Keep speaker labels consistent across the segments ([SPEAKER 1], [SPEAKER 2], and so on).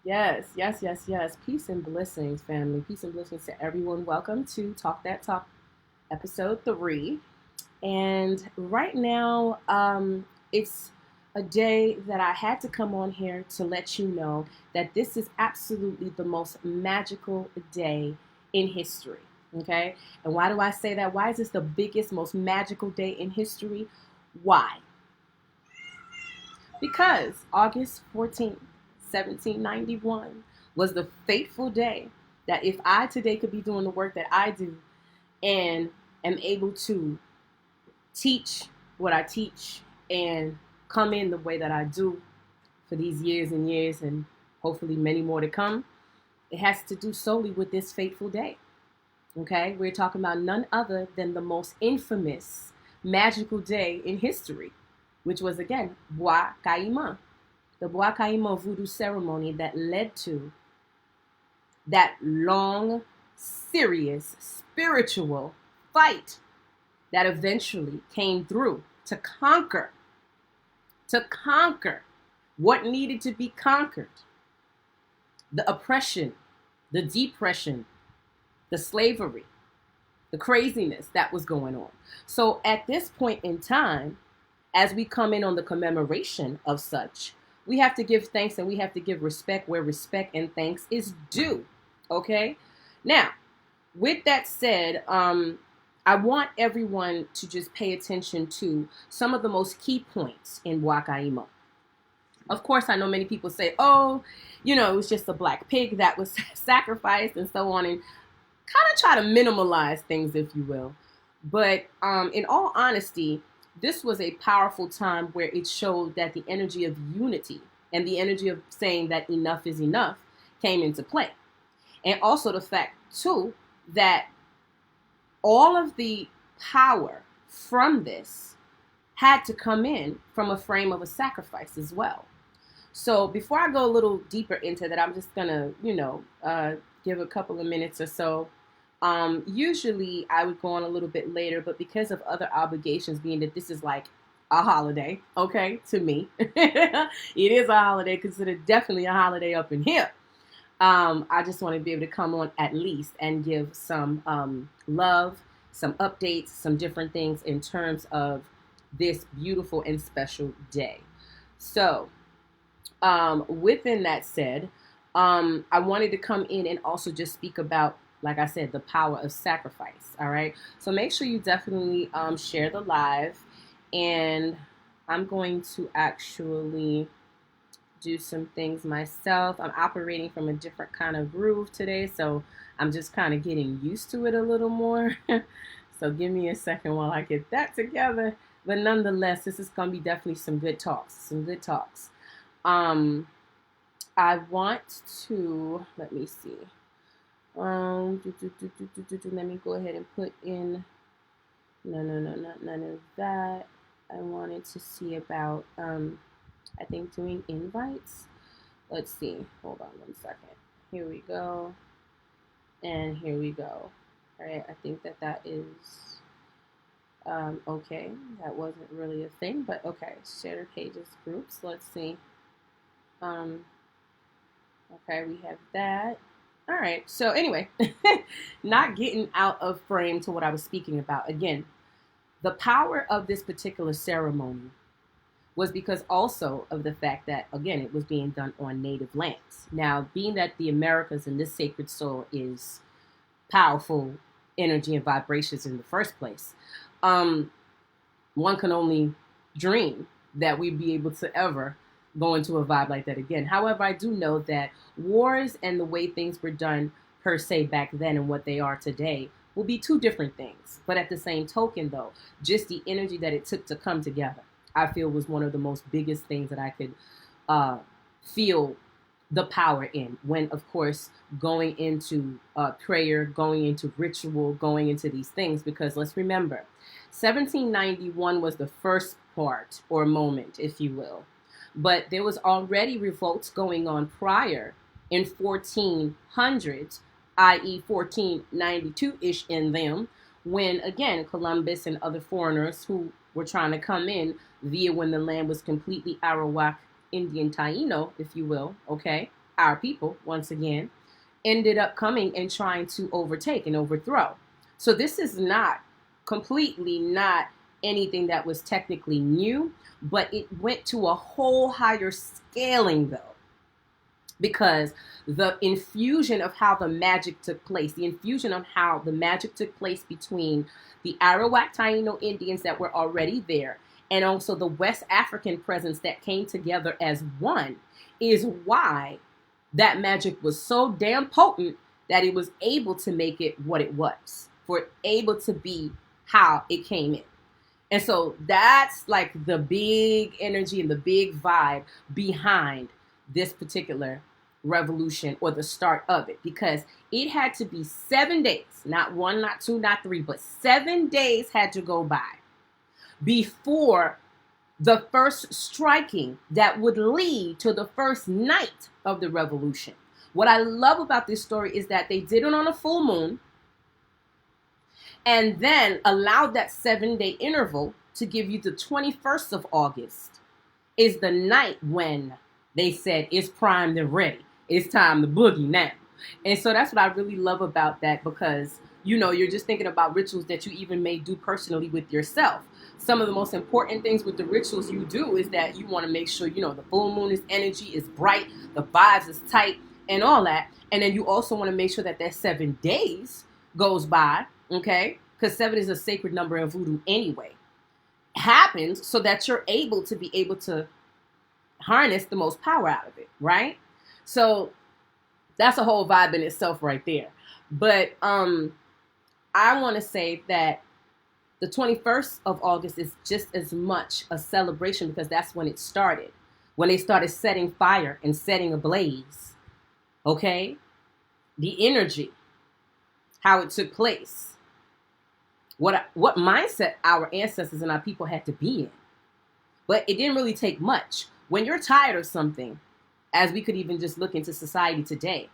[SPEAKER 1] Yes, yes, yes, yes. Peace and blessings, family. Peace and blessings to everyone. Welcome to Talk That Talk, episode 3. And right now, it's a day that I had to come on here to let you know that this is absolutely the most magical day in history. Okay? And why do I say that? Why is this the biggest, most magical day in history? Why? Because August 14th, 1791 was the fateful day that if I today could be doing the work that I do and am able to teach what I teach and come in the way that I do for these years and years and hopefully many more to come, it has to do solely with this fateful day. Okay? We're talking about none other than the most infamous magical day in history, which was again Bois Caïman, the Bois Caïman voodoo ceremony that led to that long, serious, spiritual fight that eventually came through to conquer what needed to be conquered: the oppression, the depression, the slavery, the craziness that was going on. So at this point in time, as we come in on the commemoration of such, we have to give thanks and we have to give respect where respect and thanks is due. Okay? Now, with that said, I want everyone to just pay attention to some of the most key points in Wakaimo. Of course, I know many people say, oh, it was just a black pig that was sacrificed and so on, and kind of try to minimalize things, if you will. But in all honesty, this was a powerful time where it showed that the energy of unity and the energy of saying that enough is enough came into play. And also the fact, too, that all of the power from this had to come in from a frame of a sacrifice as well. So before I go a little deeper into that, I'm just going to, give a couple of minutes or so. Usually I would go on a little bit later, but because of other obligations, being that this is like a holiday, okay, to me, it is a holiday, considered definitely a holiday up in here. I just want to be able to come on at least and give some love, some updates, some different things in terms of this beautiful and special day. So, within that said, I wanted to come in and also just speak about, like I said, the power of sacrifice. All right. So make sure you definitely share the live. And I'm going to actually do some things myself. I'm operating from a different kind of groove today, so I'm just kind of getting used to it a little more. So give me a second while I get that together. But nonetheless, this is going to be definitely some good talks. I want to, let me see. Let me go ahead and put in, none of that. I wanted to see about, I think doing invites. Let's see. Hold on one second. Here we go. And here we go. All right. I think that is okay. That wasn't really a thing, but okay. Share pages groups. Let's see. Okay, we have that. All right. So anyway, not getting out of frame to what I was speaking about. Again, the power of this particular ceremony was because also of the fact that, again, it was being done on native lands. Now, being that the Americas and this sacred soil is powerful energy and vibrations in the first place, one can only dream that we'd be able to ever go into a vibe like that again. However, I do know that wars and the way things were done per se back then and what they are today will be two different things. But at the same token, though, just the energy that it took to come together, I feel was one of the most biggest things that I could feel the power in when, of course, going into prayer, going into ritual, going into these things. Because let's remember, 1791 was the first part or moment, if you will. But there was already revolts going on prior in 1400s, i.e. 1492-ish in them, when, again, Columbus and other foreigners who were trying to come in via when the land was completely Arawak Indian Taino, if you will, okay? our people, once again, ended up coming and trying to overtake and overthrow. So this is not completely not anything that was technically new, but it went to a whole higher scaling though, because the infusion of how the magic took place, between the Arawak Taino Indians that were already there and also the West African presence that came together as one, is why that magic was so damn potent that it was able to make it what it was, for it able to be how it came in. And so that's like the big energy and the big vibe behind this particular revolution, or the start of it, because it had to be 7 days, not 1, not 2, not 3, but 7 days had to go by before the first striking that would lead to the first night of the revolution. What I love about this story is that they did it on a full moon and then allowed that 7-day interval to give you the 21st of August is the night when they said it's primed and ready. It's time to boogie now. And so that's what I really love about that, because, you know, you're just thinking about rituals that you even may do personally with yourself. Some of the most important things with the rituals you do is that you want to make sure, you know, the full moon is energy is bright, the vibes is tight and all that. And then you also want to make sure that 7 days goes by, okay? Because 7 is a sacred number in voodoo anyway. Happens so that you're able to harness the most power out of it, right? So that's a whole vibe in itself right there. But I want to say that the 21st of August is just as much a celebration, because that's when it started. When they started setting fire and setting ablaze. Okay? The energy. How it took place. What mindset our ancestors and our people had to be in. But it didn't really take much. When you're tired of something, as we could even just look into society today,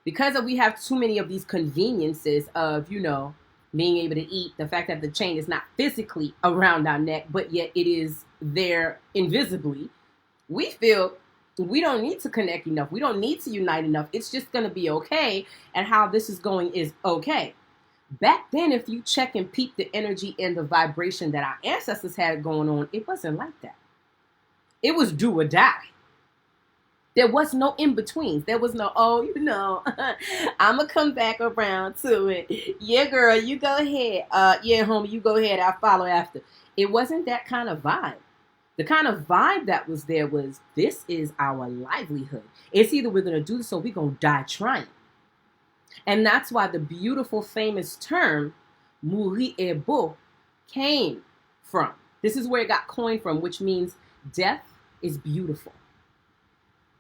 [SPEAKER 1] because we have too many of these conveniences of, you know, being able to eat, the fact that the chain is not physically around our neck, but yet it is there invisibly, we feel we don't need to connect enough. We don't need to unite enough. It's just going to be okay. And how this is going is okay. Back then, if you check and peep the energy and the vibration that our ancestors had going on, it wasn't like that. It was do or die. There was no in-betweens. There was no, oh, you know, I'm going to come back around to it. Yeah, girl, you go ahead. Yeah, homie, you go ahead. I'll follow after. It wasn't that kind of vibe. The kind of vibe that was there was, this is our livelihood. It's either we're going to do this or we're going to die trying. And that's why the beautiful, famous term, mourir est beau, came from. This is where it got coined from, which means death is beautiful.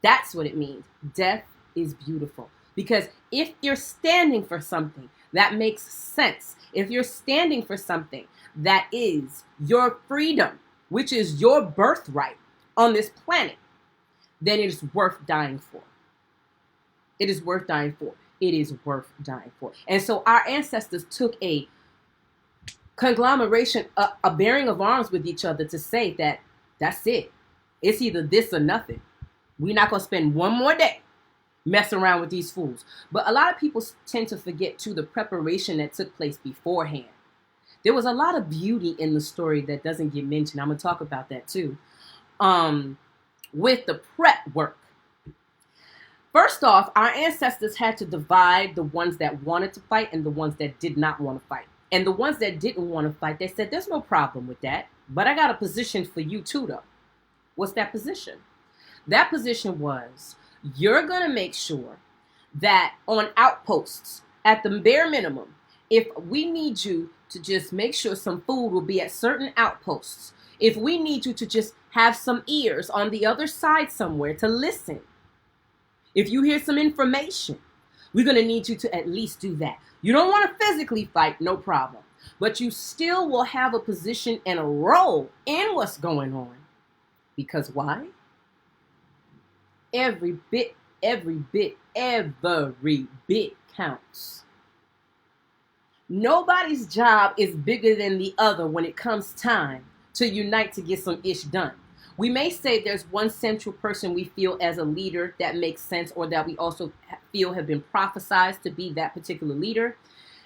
[SPEAKER 1] That's what it means. Death is beautiful. Because if you're standing for something that makes sense, if you're standing for something that is your freedom, which is your birthright on this planet, then it is worth dying for. It is worth dying for. It is worth dying for. And so our ancestors took a conglomeration, a bearing of arms with each other to say that that's it. It's either this or nothing. We're not going to spend one more day messing around with these fools. But a lot of people tend to forget, too, the preparation that took place beforehand. There was a lot of beauty in the story that doesn't get mentioned. I'm going to talk about that, too. With the prep work. First off, our ancestors had to divide the ones that wanted to fight and the ones that did not want to fight. And the ones that didn't want to fight, they said, there's no problem with that. But I got a position for you, too, though. What's that position? That position was, you're going to make sure that on outposts, at the bare minimum, if we need you to just make sure some food will be at certain outposts, if we need you to just have some ears on the other side somewhere to listen, if you hear some information, we're going to need you to at least do that. You don't want to physically fight, no problem. But you still will have a position and a role in what's going on. Because why? Every bit counts. Nobody's job is bigger than the other when it comes time to unite to get some ish done. We may say there's one central person we feel as a leader that makes sense, or that we also feel have been prophesized to be that particular leader.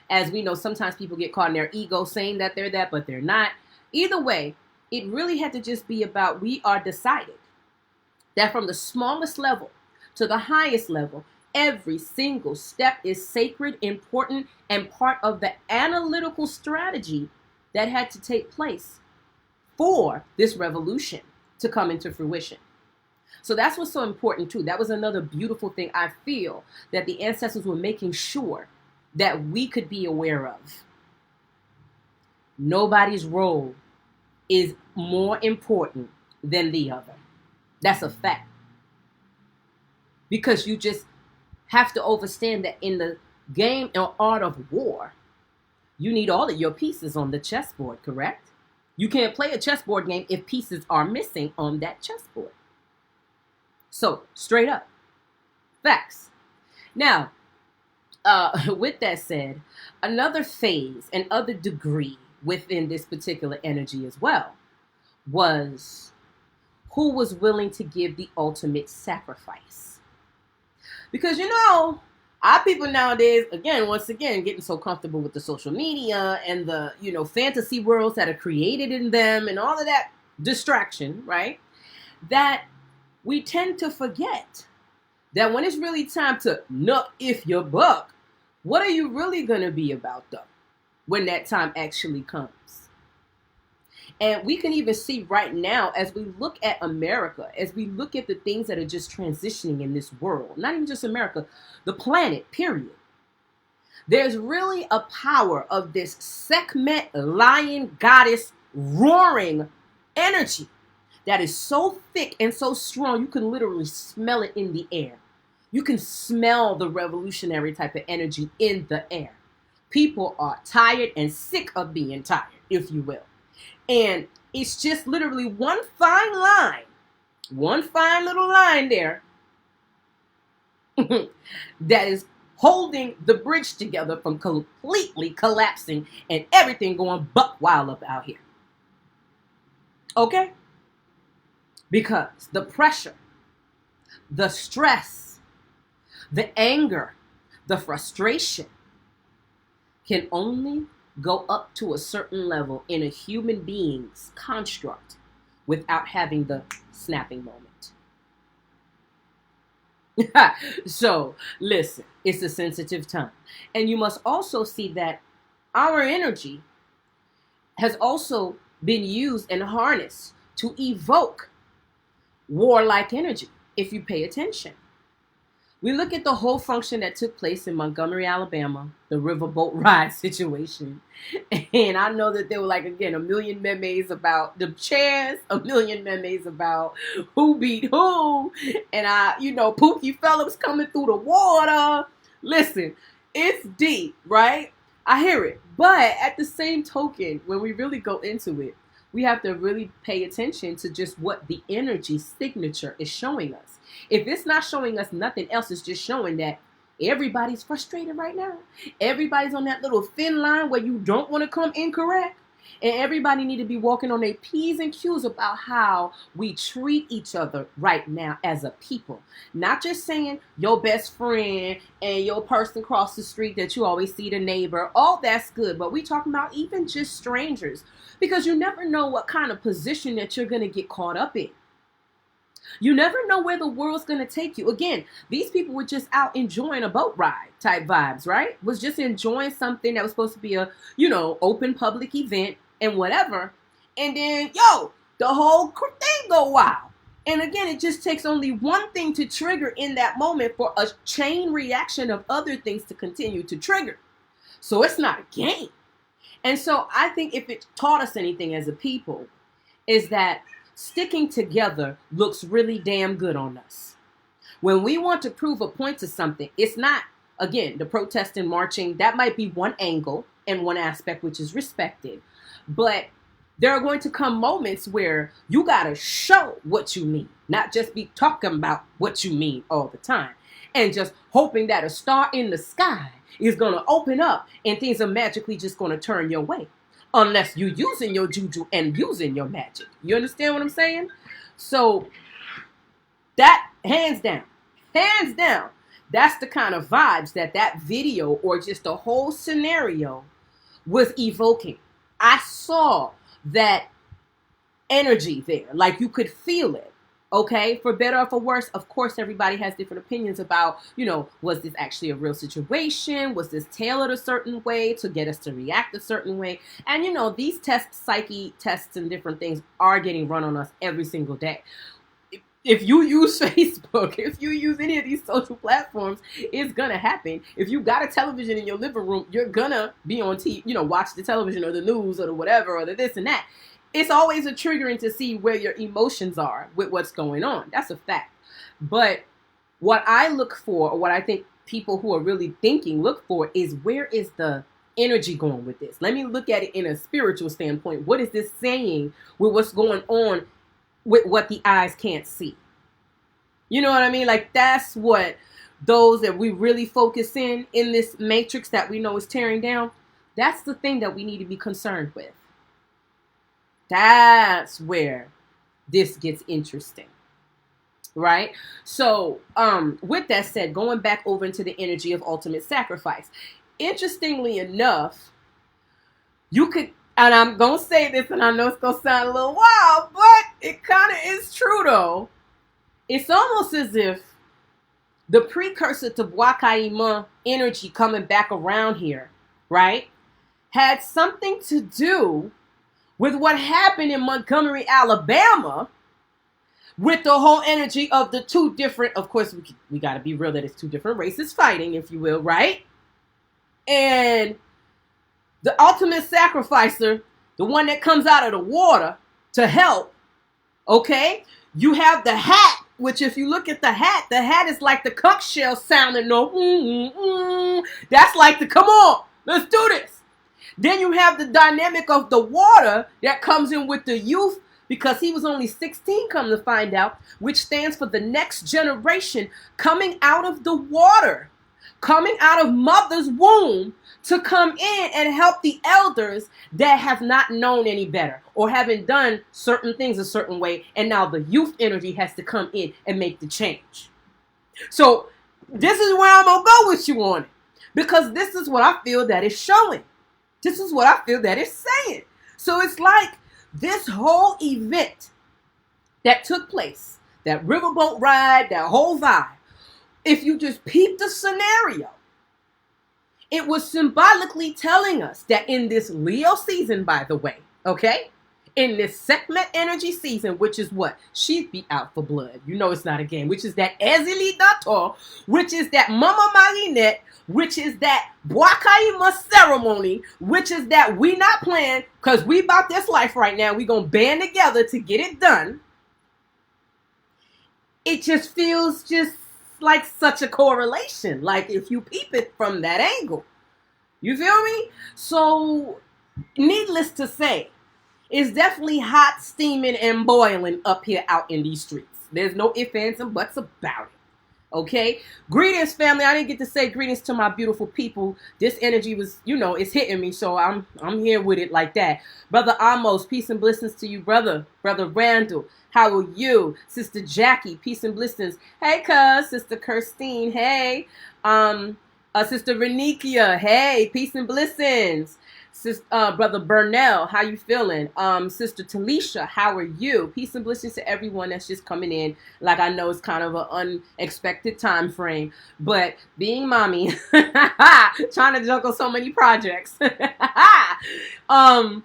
[SPEAKER 1] As we know, sometimes people get caught in their ego saying that they're that, but they're not. Either way, it really had to just be about, we are decided that from the smallest level to the highest level, every single step is sacred, important, and part of the analytical strategy that had to take place for this revolution to come into fruition. So that's what's so important too. That was another beautiful thing I feel that the ancestors were making sure that we could be aware of. Nobody's role is more important than the other. That's a fact. Because you just have to understand that in the game or art of war, you need all of your pieces on the chessboard, correct? You can't play a chessboard game if pieces are missing on that chessboard. So, straight up, facts. Now, with that said, another phase and other degree within this particular energy as well was who was willing to give the ultimate sacrifice. Because, you know, our people nowadays, once again, getting so comfortable with the social media and the, fantasy worlds that are created in them and all of that distraction, right? That we tend to forget that when it's really time to nuck if your buck, what are you really going to be about, though, when that time actually comes? And we can even see right now, as we look at America, as we look at the things that are just transitioning in this world, not even just America, the planet, period. There's really a power of this Sekhmet lion goddess roaring energy that is so thick and so strong, you can literally smell it in the air. You can smell the revolutionary type of energy in the air. People are tired and sick of being tired, if you will. And it's just literally one fine little line there that is holding the bridge together from completely collapsing and everything going buck wild up out here. Okay? Because the pressure, the stress, the anger, the frustration can only go up to a certain level in a human being's construct without having the snapping moment. So, listen, it's a sensitive time. And you must also see that our energy has also been used and harnessed to evoke warlike energy, if you pay attention. We look at the whole function that took place in Montgomery, Alabama, the riverboat ride situation. And I know that there were, a million memes about the chairs, a million memes about who beat who, and Pookie Phillips coming through the water. Listen, it's deep, right? I hear it. But at the same token, when we really go into it, we have to really pay attention to just what the energy signature is showing us. If it's not showing us nothing else, it's just showing that everybody's frustrated right now. Everybody's on that little thin line where you don't want to come incorrect. And everybody need to be walking on their P's and Q's about how we treat each other right now as a people. Not just saying your best friend and your person across the street that you always see, the neighbor. All that's good. But we talking about even just strangers. Because you never know what kind of position that you're going to get caught up in. You never know where the world's going to take you. Again, these people were just out enjoying a boat ride type vibes, right? Was just enjoying something that was supposed to be a, open public event and whatever. And then, the whole thing go wild. And again, it just takes only one thing to trigger in that moment for a chain reaction of other things to continue to trigger. So it's not a game. And so I think if it taught us anything as a people, is that sticking together looks really damn good on us. When we want to prove a point to something, it's not, again, the protest and marching. That might be one angle and one aspect, which is respected. But there are going to come moments where you got to show what you mean, not just be talking about what you mean all the time and just hoping that a star in the sky is going to open up and things are magically just going to turn your way. unless you're using your juju and using your magic. You understand what I'm saying? So that, hands down, that's the kind of vibes that video or just the whole scenario was evoking. I saw that energy there. Like, you could feel it. Okay, for better or for worse, of course, everybody has different opinions about, was this actually a real situation? Was this tailored a certain way to get us to react a certain way? And, these psyche tests and different things are getting run on us every single day. If you use Facebook, if you use any of these social platforms, it's going to happen. If you got a television in your living room, you're going to be on TV, watch the television or the news or the whatever or the this and that. It's always a triggering to see where your emotions are with what's going on. That's a fact. But what I look for, or what I think people who are really thinking look for, is where is the energy going with this? Let me look at it in a spiritual standpoint. What is this saying with what's going on with what the eyes can't see? You know what I mean? Like, that's what those that we really focus in this matrix that we know is tearing down, that's the thing that we need to be concerned with. That's where this gets interesting, right? So, with that said, going back over into the energy of ultimate sacrifice, interestingly enough, you could, and I'm going to say this, and I know it's going to sound a little wild, but it kind of is true, though. It's almost as if the precursor to Iman energy coming back around here, right, had something to do with what happened in Montgomery, Alabama, with the whole energy of the two different, of course, we got to be real that it's two different races fighting, if you will, right? And the ultimate sacrificer, the one that comes out of the water to help, okay? You have the hat, which if you look at the hat is like the conch shell sounding, that's like the, come on, let's do this. Then you have the dynamic of the water that comes in with the youth, because he was only 16, come to find out, which stands for the next generation coming out of the water, coming out of mother's womb to come in and help the elders that have not known any better or haven't done certain things a certain way. And now the youth energy has to come in and make the change. So this is where I'm going to go with you on it, because this is what I feel that is showing. This is what I feel that it's saying. So it's like this whole event that took place, that riverboat ride, that whole vibe, if you just peep the scenario, it was symbolically telling us that in this Leo season, by the way, okay, in this Sekhmet energy season, which is what? She'd be out for blood. You know it's not a game, which is that Ezeli Dator, which is that Mama Marinette, which is that Bwakaima ceremony, which is that we not playing, because we about this life right now. We going to band together to get it done. It just feels just like such a correlation. Like if you peep it from that angle. You feel me? So, needless to say, it's definitely hot, steaming, and boiling up here out in these streets. There's no ifs, ands, and buts about it. Okay, greetings, family. I didn't get to say greetings to my beautiful people. This energy was, it's hitting me, so I'm here with it like that. Brother Amos, peace and blessings to you, brother. Brother Randall, how are you? Sister Jackie, peace and blessings. Hey, cuz. Sister Kirstine, hey. Sister Renikia, hey, peace and blessings. Brother Burnell, how you feeling? Sister Talisha, how are you? Peace and blessings to everyone that's just coming in. Like, I know it's kind of an unexpected time frame, but being mommy, trying to juggle so many projects, I'll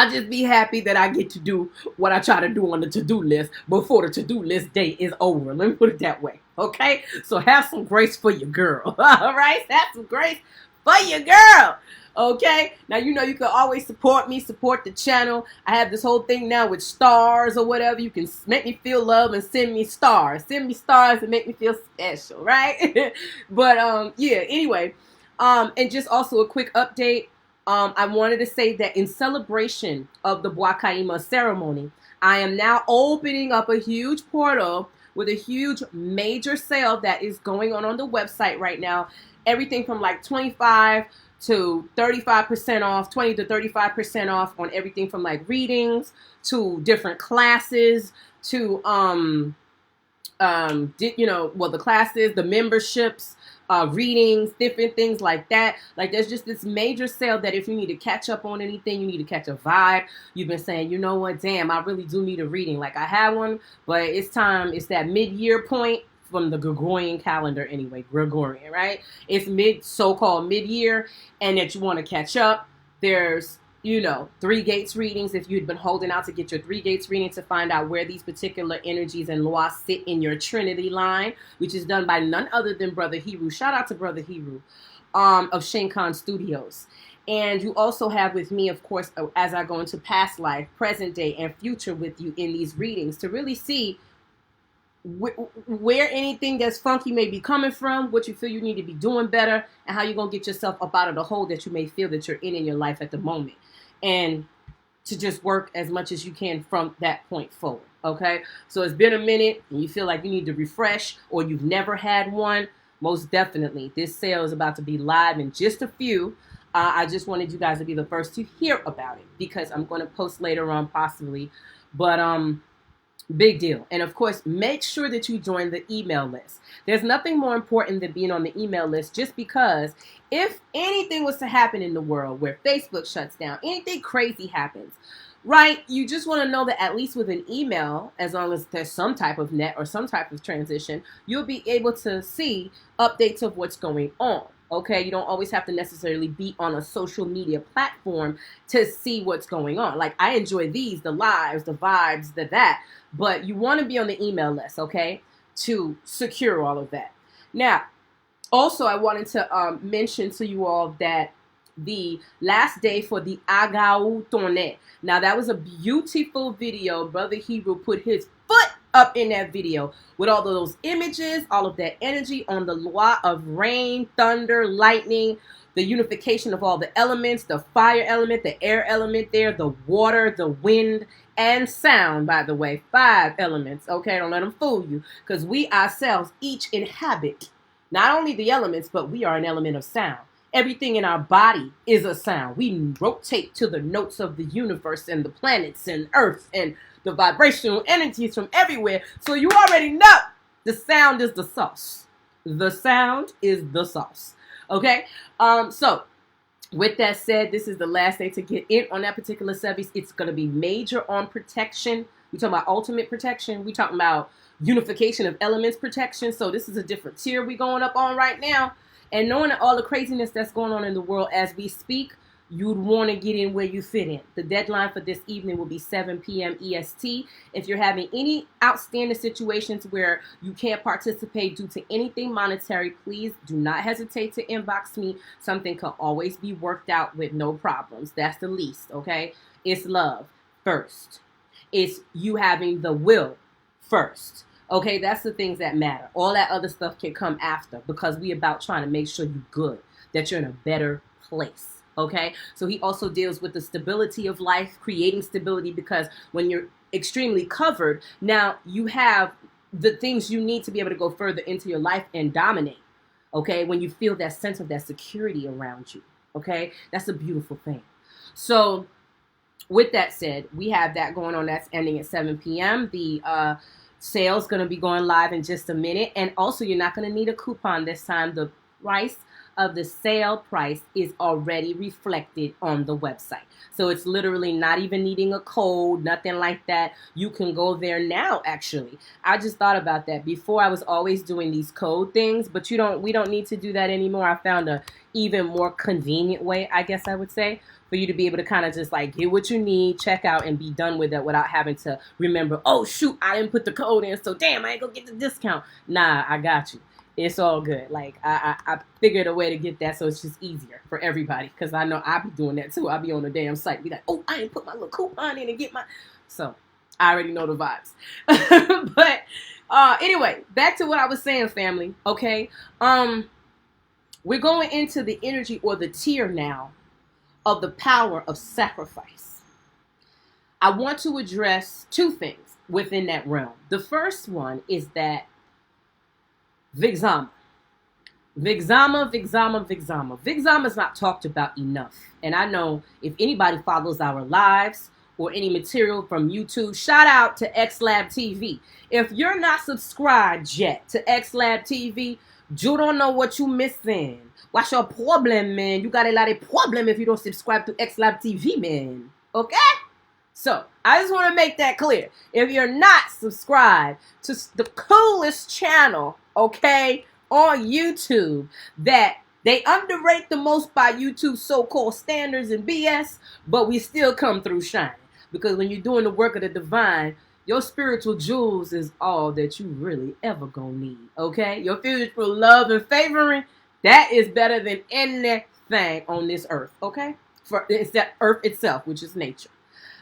[SPEAKER 1] just be happy that I get to do what I try to do on the to-do list before the to-do list day is over. Let me put it that way, okay? So have some grace for your girl, all right? Have some grace for your girl. Okay, now you can always support me, support the channel. I have this whole thing now with stars or whatever. You can make me feel love and send me stars. Send me stars and make me feel special, right? But yeah, anyway, and just also a quick update. I wanted to say that in celebration of the Bwakaima ceremony, I am now opening up a huge portal with a huge major sale that is going on the website right now. Everything from like 25 to 35% off, 20 to 35% off on everything from like readings to different classes to the classes, the memberships, readings, different things like that. Like there's just this major sale that if you need to catch up on anything, you need to catch a vibe. You've been saying, you know what, damn, I really do need a reading. Like I had one, but it's time. It's that mid-year point from the Gregorian calendar anyway, Gregorian, right? It's so-called mid-year, and that you want to catch up. There's 3 gates readings if you'd been holding out to get your 3 gates reading to find out where these particular energies and laws sit in your Trinity line, which is done by none other than Brother Hero. Shout out to Brother Hero of ssshenkaaan Studios. And you also have with me, of course, as I go into past life, present day, and future with you in these readings to really see where anything that's funky may be coming from, what you feel you need to be doing better, and how you're going to get yourself up out of the hole that you may feel that you're in your life at the moment. And to just work as much as you can from that point forward, okay? So it's been a minute, and you feel like you need to refresh, or you've never had one, most definitely. This sale is about to be live in just a few. I just wanted you guys to be the first to hear about it, because I'm going to post later on possibly. But big deal. And of course, make sure that you join the email list. There's nothing more important than being on the email list, just because if anything was to happen in the world where Facebook shuts down, anything crazy happens, right? You just want to know that at least with an email, as long as there's some type of net or some type of transition, you'll be able to see updates of what's going on. Okay, you don't always have to necessarily be on a social media platform to see what's going on. Like I enjoy these, the lives, the vibes, that, but you want to be on the email list, okay, to secure all of that. Now, also I wanted to mention to you all that the last day for the Agau Tourne. Now that was a beautiful video. Brother Hero put his foot up in that video with all of those images, all of that energy on the law of rain, thunder, lightning, the unification of all the elements, the fire element, the air element there, the water, the wind, and sound, by the way. 5 elements, okay? Don't let them fool you, because we ourselves each inhabit not only the elements, but we are an element of sound. Everything in our body is a sound. We rotate to the notes of the universe and the planets and earth and the vibrational energies from everywhere. So you already know the sound is the sauce. The sound is the sauce. Okay? So with that said, this is the last day to get in on that particular service. It's going to be major on protection. We're talking about ultimate protection. We're talking about unification of elements protection. So this is a different tier we're going up on right now. And knowing all the craziness that's going on in the world as we speak, you'd want to get in where you fit in. The deadline for this evening will be 7 p.m. EST. If you're having any outstanding situations where you can't participate due to anything monetary, please do not hesitate to inbox me. Something can always be worked out with no problems. That's the least, okay? It's love first. It's you having the will first. Okay, that's the things that matter. All that other stuff can come after, because we about trying to make sure you're good, that you're in a better place. Okay, so he also deals with the stability of life, creating stability, because when you're extremely covered, now you have the things you need to be able to go further into your life and dominate. Okay, when you feel that sense of that security around you. Okay, that's a beautiful thing. So with that said, we have that going on. That's ending at 7 p.m. The sale's going to be going live in just a minute. And also, you're not going to need a coupon this time. The price of the sale price is already reflected on the website. So it's literally not even needing a code, nothing like that. You can go there now, actually. I just thought about that. Before, I was always doing these code things, but we don't need to do that anymore. I found a even more convenient way, I guess I would say, for you to be able to kind of just like get what you need, check out, and be done with it without having to remember, oh, shoot, I didn't put the code in, so damn, I ain't gonna get the discount. Nah, I got you. It's all good. Like, I figured a way to get that so it's just easier for everybody, because I know I be doing that too. I be on the damn site, be like, oh, I didn't put my little coupon in and get my... So, I already know the vibes. But, anyway, back to what I was saying, family, okay? We're going into the energy or the tier now of the power of sacrifice. I want to address 2 things within that realm. The first one is that Vixama, Vixama, Vixama, Vixama. Vixama is not talked about enough. And I know if anybody follows our lives or any material from YouTube, shout out to XLab TV. If you're not subscribed yet to XLab TV, you don't know what you missing. What's your problem, man? You got a lot of problem if you don't subscribe to XLab TV, man. Okay? So, I just want to make that clear. If you're not subscribed to the coolest channel, okay, on YouTube, that they underrate the most by YouTube's so-called standards and BS, but we still come through shining. Because when you're doing the work of the divine, your spiritual jewels is all that you really ever gonna need, okay? Your spiritual love and favoring, that is better than anything on this earth, okay? It's that earth itself, which is nature.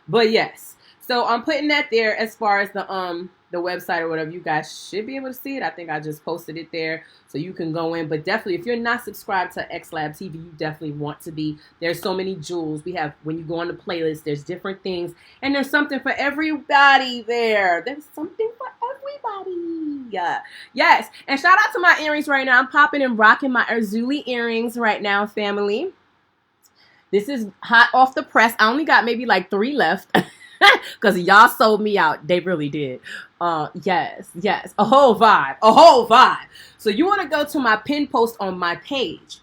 [SPEAKER 1] But yes, so I'm putting that there as far as the website or whatever. You guys should be able to see it. I think I just posted it there so you can go in. But definitely, if you're not subscribed to XLab TV, you definitely want to be. There's so many jewels. We have, when you go on the playlist, there's different things. And there's something for everybody there. There's something for everybody. Yeah. Yes. And shout out to my earrings right now. I'm popping and rocking my Erzuli earrings right now, family. This is hot off the press. I only got maybe like 3 left because y'all sold me out. They really did. Yes. A whole vibe. So you want to go to my pin post on my page,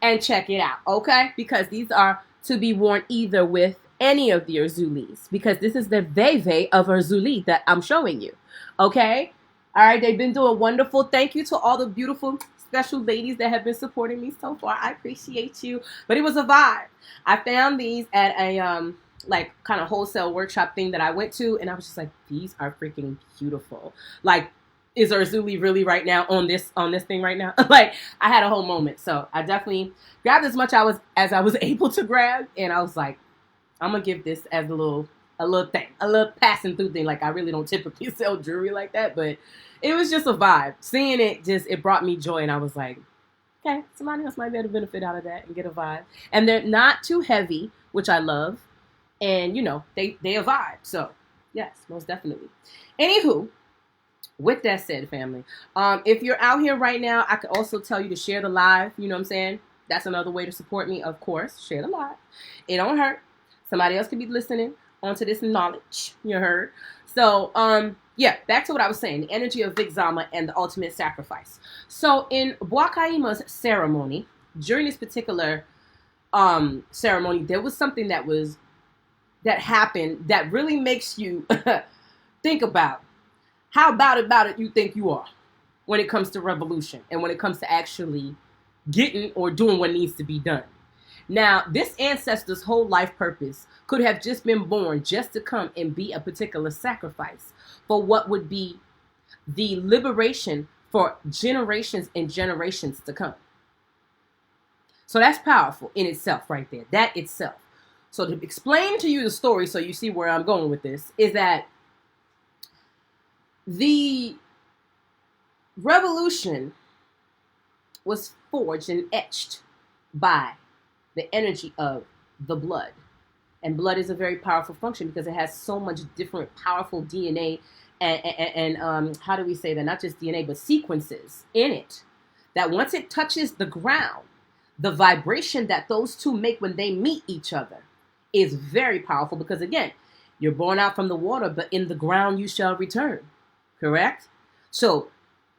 [SPEAKER 1] and check it out, okay? Because these are to be worn either with any of the Erzulis, because this is the Veve of Erzuli that I'm showing you, okay? All right, they've been doing wonderful. Thank you to all the beautiful special ladies that have been supporting me so far. I appreciate you. But it was a vibe. I found these at a like kind of wholesale workshop thing that I went to, and I was just like, these are freaking beautiful. Like, is Erzuli really right now on this thing right now? Like, I had a whole moment. So I definitely grabbed as much as I was able to grab, and I was like, I'm gonna give this as a little thing, a little passing through thing. Like, I really don't typically sell jewelry like that, but it was just a vibe. Seeing it it brought me joy, and I was like, okay, somebody else might be able to benefit out of that and get a vibe. And they're not too heavy, which I love. And, you know, they a vibe. So, yes, most definitely. Anywho, with that said, family, if you're out here right now, I could also tell you to share the live. You know what I'm saying? That's another way to support me, of course. Share the live. It don't hurt. Somebody else could be listening onto this knowledge. You heard? So, yeah, back to what I was saying. The energy of Vixama and the ultimate sacrifice. So, in Bwakaima's ceremony, during this particular ceremony, there was something that happened that really makes you think about how about it you think you are when it comes to revolution and when it comes to actually getting or doing what needs to be done. Now, this ancestor's whole life purpose could have just been born just to come and be a particular sacrifice for what would be the liberation for generations and generations to come. So that's powerful in itself right there, that itself. So to explain to you the story so you see where I'm going with this is that the revolution was forged and etched by the energy of the blood. And blood is a very powerful function because it has so much different powerful DNA and how do we say that? Not just DNA, but sequences in it. That once it touches the ground, the vibration that those two make when they meet each other is very powerful because, again, you're born out from the water, but in the ground you shall return. Correct? So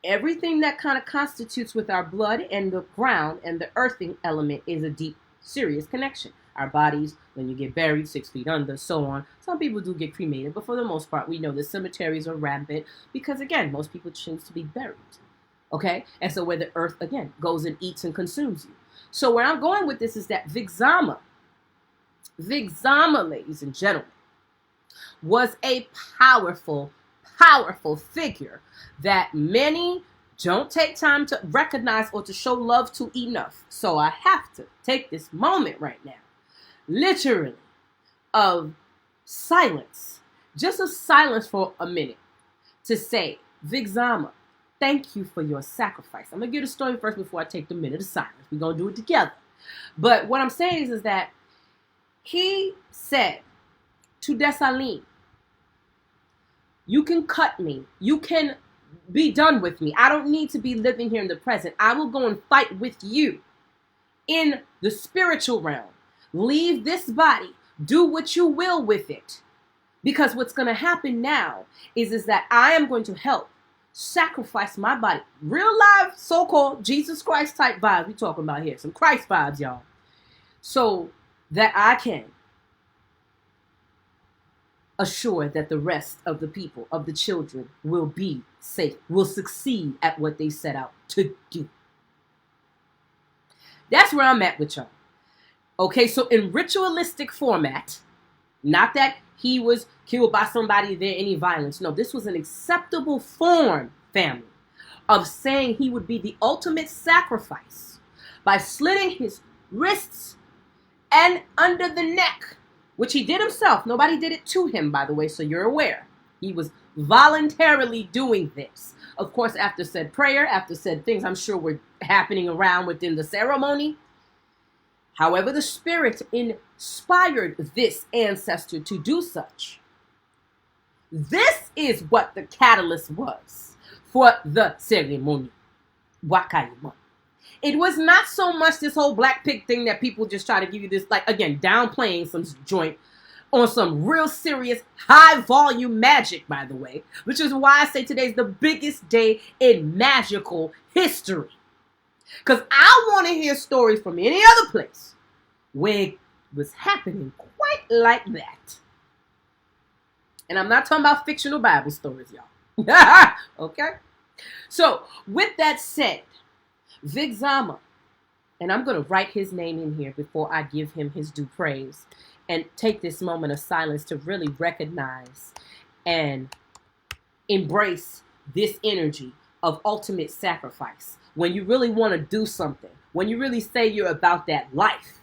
[SPEAKER 1] everything that kind of constitutes with our blood and the ground and the earthing element is a deep, serious connection. Our bodies, when you get buried 6 feet under, so on. Some people do get cremated, but for the most part, we know the cemeteries are rampant because, again, most people choose to be buried. Okay? And so where the earth, again, goes and eats and consumes you. So where I'm going with this is that Vixama, ladies and gentlemen, was a powerful figure that many don't take time to recognize or to show love to enough. So I have to take this moment right now, literally, of silence, just a silence for a minute, to say, Vixama, thank you for your sacrifice. I'm going to give the story first before I take the minute of silence. We're going to do it together. But what I'm saying is that he said to Dessalines, you can cut me. You can be done with me. I don't need to be living here in the present. I will go and fight with you in the spiritual realm. Leave this body. Do what you will with it. Because what's going to happen now is that I am going to help sacrifice my body. Real live, so-called Jesus Christ type vibes we talking about here. Some Christ vibes, y'all. So that I can assure that the rest of the people, of the children, will be safe, will succeed at what they set out to do. That's where I'm at with y'all. Okay, so in ritualistic format, not that he was killed by somebody, there any violence. No, this was an acceptable form, family, of saying he would be the ultimate sacrifice by slitting his wrists and under the neck, which he did himself. Nobody did it to him, by the way, so you're aware. He was voluntarily doing this. Of course, after said prayer, after said things I'm sure were happening around within the ceremony. However, the spirit inspired this ancestor to do such. This is what the catalyst was for the ceremony. Wakayama. It was not so much this whole black pig thing that people just try to give you this, like, again, downplaying some joint on some real serious high volume magic, by the way, which is why I say today's the biggest day in magical history. Because I want to hear stories from any other place where it was happening quite like that. And I'm not talking about fictional Bible stories, y'all. Okay? So, with that said, Vic Zama, and I'm going to write his name in here before I give him his due praise, and take this moment of silence to really recognize and embrace this energy of ultimate sacrifice. When you really want to do something, when you really say you're about that life.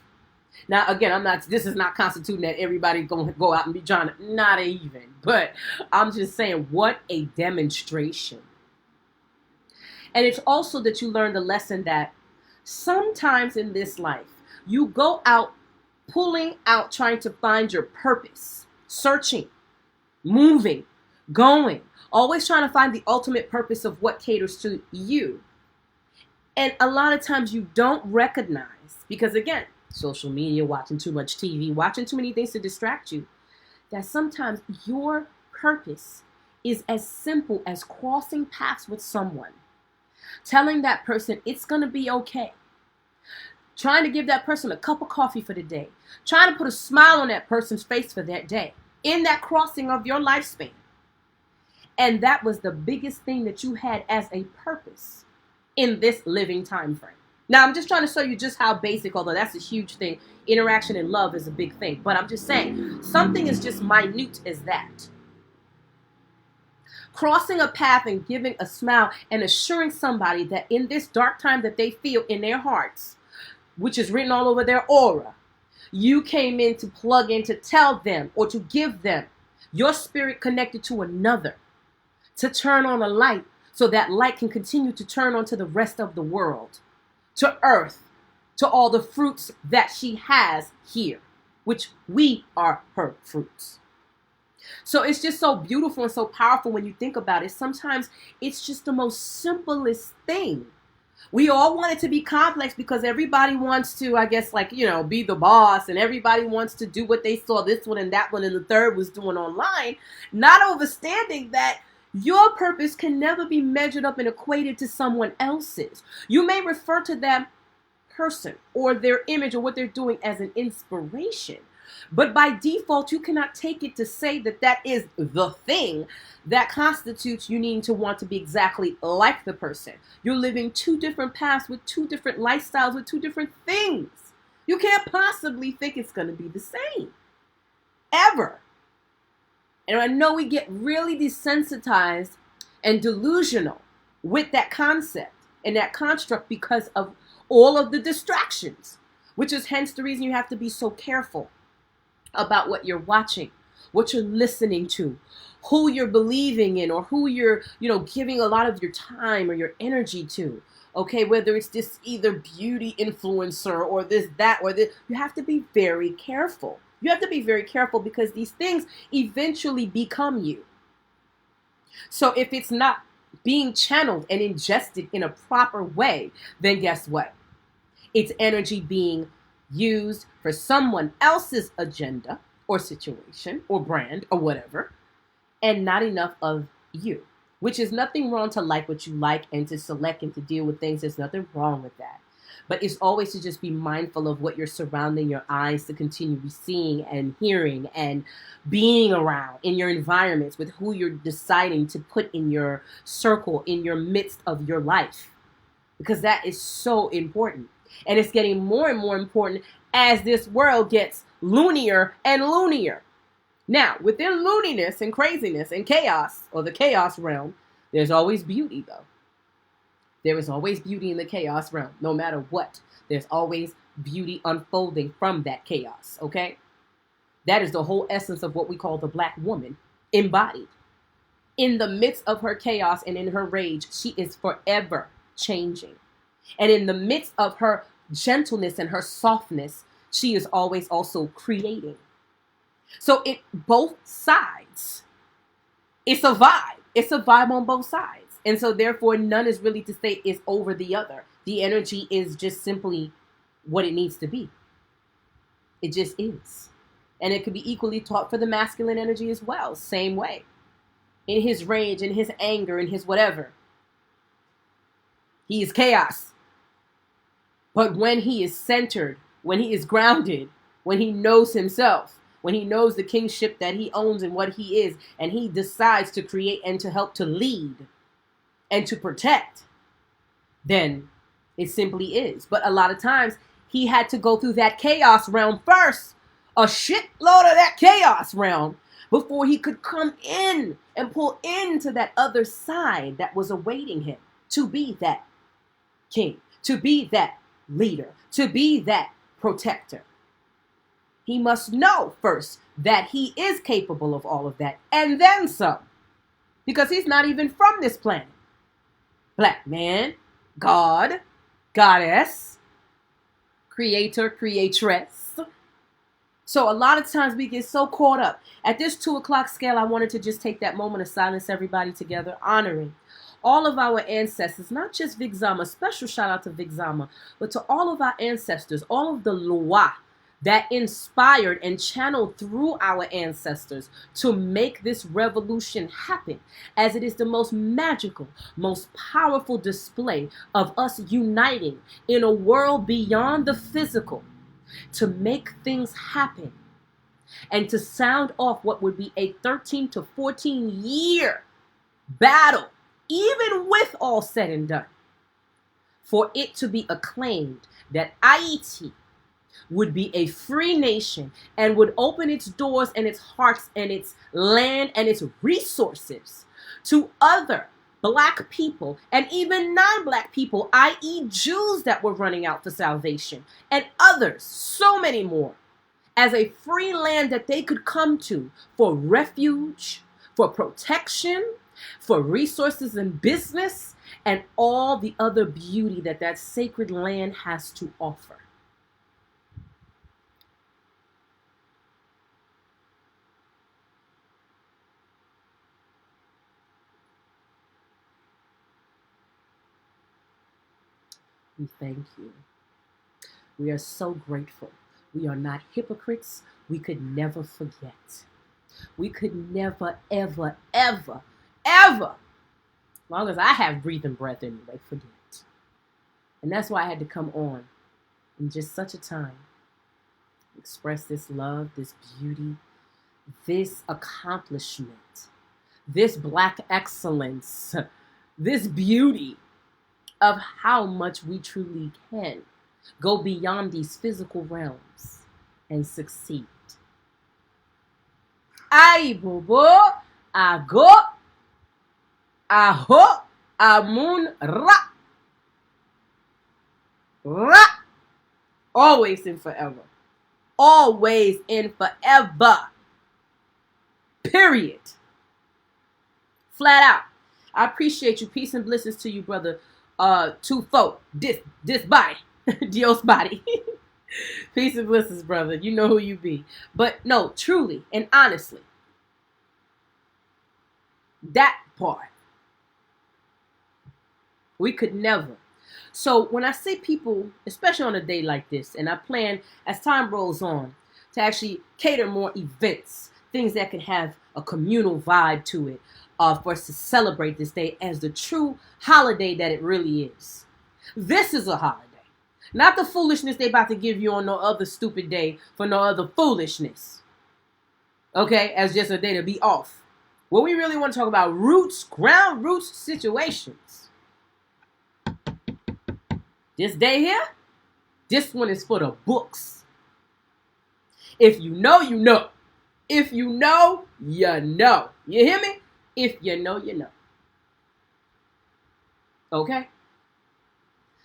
[SPEAKER 1] Now, again, this is not constituting that everybody's going to go out and be trying to, not even, but I'm just saying, what a demonstration. And it's also that you learn the lesson that sometimes in this life, you go out, pulling out, trying to find your purpose, searching, moving, going, always trying to find the ultimate purpose of what caters to you. And a lot of times you don't recognize, because again, social media, watching too much TV, watching too many things to distract you, that sometimes your purpose is as simple as crossing paths with someone, telling that person it's going to be okay, trying to give that person a cup of coffee for the day, trying to put a smile on that person's face for that day, in that crossing of your lifespan. And that was the biggest thing that you had as a purpose in this living time frame. Now, I'm just trying to show you just how basic, although that's a huge thing. Interaction and love is a big thing. But I'm just saying, something as just minute as that. Crossing a path and giving a smile and assuring somebody that in this dark time that they feel in their hearts, which is written all over their aura, you came in to plug in to tell them or to give them your spirit connected to another, to turn on a light so that light can continue to turn on to the rest of the world, to earth, to all the fruits that she has here, which we are her fruits. So it's just so beautiful and so powerful when you think about it. Sometimes it's just the most simplest thing. We all want it to be complex because everybody wants to, I guess, like, you know, be the boss, and everybody wants to do what they saw this one and that one and the third was doing online, not understanding that your purpose can never be measured up and equated to someone else's. You may refer to that person or their image or what they're doing as an inspiration, but by default, you cannot take it to say that that is the thing that constitutes you needing to want to be exactly like the person. You're living two different paths with two different lifestyles with two different things. You can't possibly think it's going to be the same. Ever. And I know we get really desensitized and delusional with that concept and that construct because of all of the distractions, which is hence the reason you have to be so careful about what you're watching, what you're listening to, who you're believing in, or who you're, giving a lot of your time or your energy to. Okay, whether it's this either beauty influencer or this, that, or this, you have to be very careful. You have to be very careful because these things eventually become you. So if it's not being channeled and ingested in a proper way, then guess what? It's energy being used for someone else's agenda or situation or brand or whatever, and not enough of you, which is nothing wrong to like what you like and to select and to deal with things. There's nothing wrong with that. But it's always to just be mindful of what you're surrounding your eyes to continue seeing and hearing and being around in your environments with who you're deciding to put in your circle, in your midst of your life. Because that is so important. And it's getting more and more important as this world gets loonier and loonier. Now, within looniness and craziness and chaos, or the chaos realm, there's always beauty, though. There is always beauty in the chaos realm, no matter what. There's always beauty unfolding from that chaos, okay? That is the whole essence of what we call the Black woman embodied. In the midst of her chaos and in her rage, she is forever changing. And in the midst of her gentleness and her softness, she is always also creating. So it both sides. It's a vibe. It's a vibe on both sides. And so therefore none is really to say is over the other. The energy is just simply what it needs to be. It just is. And it could be equally taught for the masculine energy as well. Same way. In his rage, in his anger, in his whatever. He is chaos. But when he is centered, when he is grounded, when he knows himself, when he knows the kingship that he owns and what he is, and he decides to create and to help to lead and to protect, then it simply is. But a lot of times he had to go through that chaos realm first, a shitload of that chaos realm, before he could come in and pull into that other side that was awaiting him to be that king, to be that leader, to be that protector. He must know first that he is capable of all of that, and then some, because he's not even from this planet. Black man, God, goddess, creator, creatress. So a lot of times we get so caught up. At this 2 o'clock scale, I wanted to just take that moment of silence, everybody together, honoring all of our ancestors, not just Vic Zama, special shout out to Vic Zama, but to all of our ancestors, all of the Loa that inspired and channeled through our ancestors to make this revolution happen, as it is the most magical, most powerful display of us uniting in a world beyond the physical to make things happen and to sound off what would be a 13 to 14 year battle, even with all said and done, for it to be acclaimed that Haiti would be a free nation and would open its doors and its hearts and its land and its resources to other Black people and even non-Black people, i.e. Jews that were running out for salvation, and others, so many more, as a free land that they could come to for refuge, for protection, for resources and business, and all the other beauty that that sacred land has to offer. We thank you. We are so grateful. We are not hypocrites. We could never forget. We could never, ever, ever, ever, as long as I have breathing breath anyway, forget. And that's why I had to come on in just such a time, express this love, this beauty, this accomplishment, this Black excellence, this beauty of how much we truly can go beyond these physical realms and succeed. Ay, bobo, ago, aho, amun, ra. Ra. Always and forever. Always and forever. Period. Flat out. I appreciate you. Peace and blessings to you, brother. Tufo. This body. Dios body. Peace and blessings, brother. You know who you be. But no, truly and honestly, that part We could never. So when I say people, especially on a day like this, and I plan as time rolls on to actually cater more events, things that can have a communal vibe to it, for us to celebrate this day as the true holiday that it really is. This is a holiday. Not the foolishness they about to give you on no other stupid day for no other foolishness. Okay, as just a day to be off. What we really want to talk about, roots, ground roots situations. This day here, this one is for the books. If you know, you know. If you know, you know. You hear me? If you know, you know. Okay?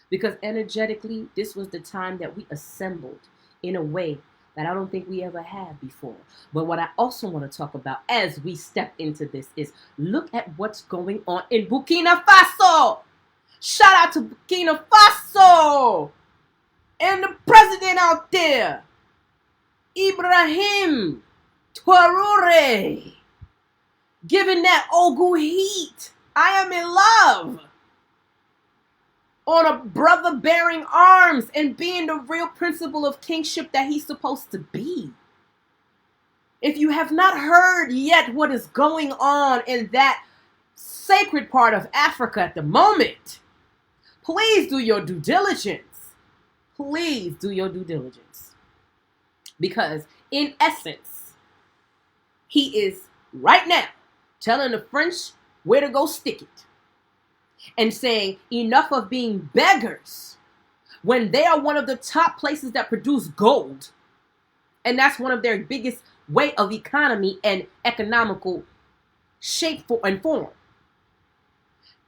[SPEAKER 1] Because energetically, this was the time that we assembled in a way that I don't think we ever had before. But what I also want to talk about as we step into this is look at what's going on in Burkina Faso. Shout out to Burkina Faso and the president out there, Ibrahim Traoré, giving that Ogu heat. I am in love. On a brother bearing arms and being the real principle of kingship that he's supposed to be. If you have not heard yet what is going on in that sacred part of Africa at the moment, please do your due diligence. Please do your due diligence. Because in essence, he is right now telling the French where to go stick it. And saying enough of being beggars when they are one of the top places that produce gold. And that's one of their biggest way of economy and economical shape and form.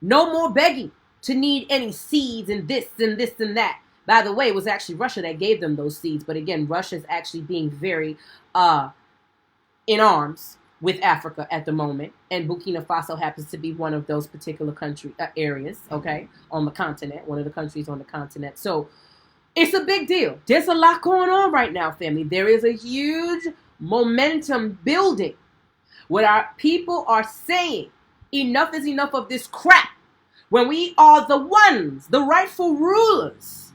[SPEAKER 1] No more begging to need any seeds and this and this and that. By the way, it was actually Russia that gave them those seeds. But again, Russia's actually being very in arms with Africa at the moment, and Burkina Faso happens to be one of those particular country areas, okay, on the continent, one of the countries on the continent. So it's a big deal. There's a lot going on right now, family. There is a huge momentum building. What our people are saying, enough is enough of this crap. When we are the ones, the rightful rulers,